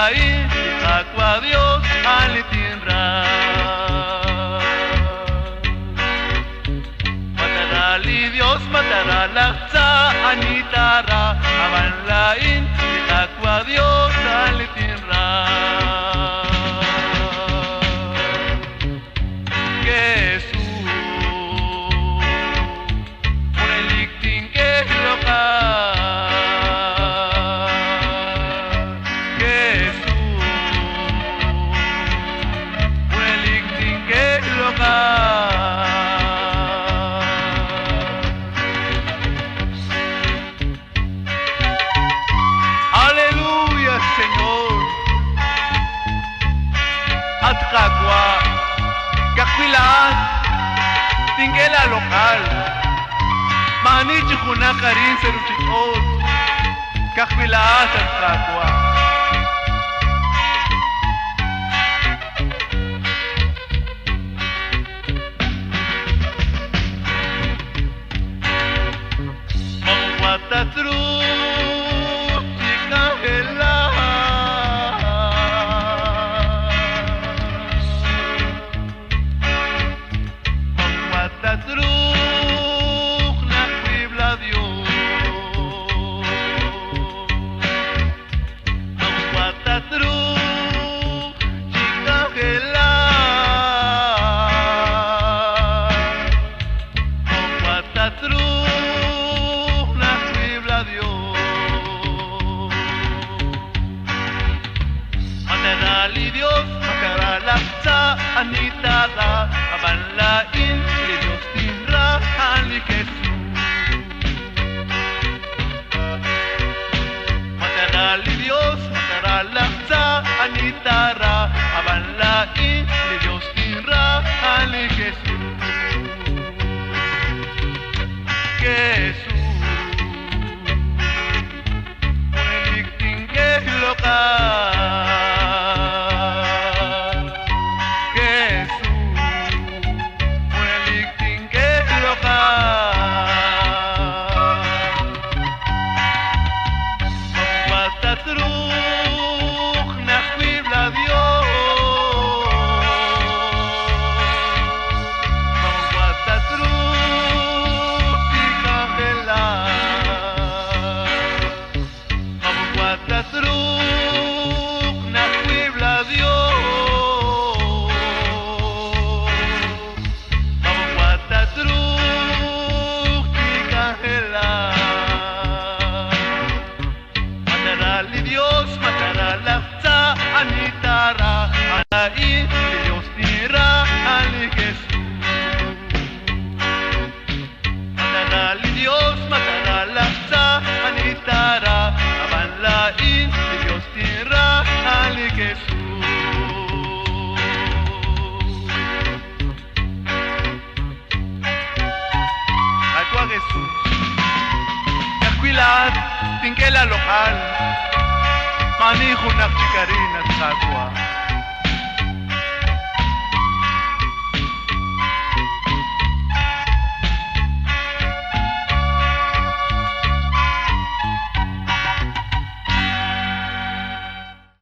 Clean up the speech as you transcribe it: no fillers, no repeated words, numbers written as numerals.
lain, dijaco a Dios, alitinra. Matará li Dios, matará la tza, anitara, aban lain, dijaco a Dios, alitinra. Atqaqua, Caquilat, Tinguela local, Mani Chukuna Karin Seruchikot, Caquilat Atqaqua. Mawatadru, Chikahela. Truk na Puebla Dios, Aguata truk, chica gela, Aguata truk na Puebla Dios, matará li Dios, matará la tza, anitada, aban lain. Ali Jesús, matará li Dios, matará la tza, anitara, aban lain, li Dios tinra, Ali Jesús, Jesús, un victim que local. Anitara, alain, Dios tira, Ali Jesús. Matará li Dios, matará la tza, anitara, aban lain, Dios tira, Ali Jesús. Algo a Jesús. Caquilat, Tinguela local. Mani Junak Chicarina.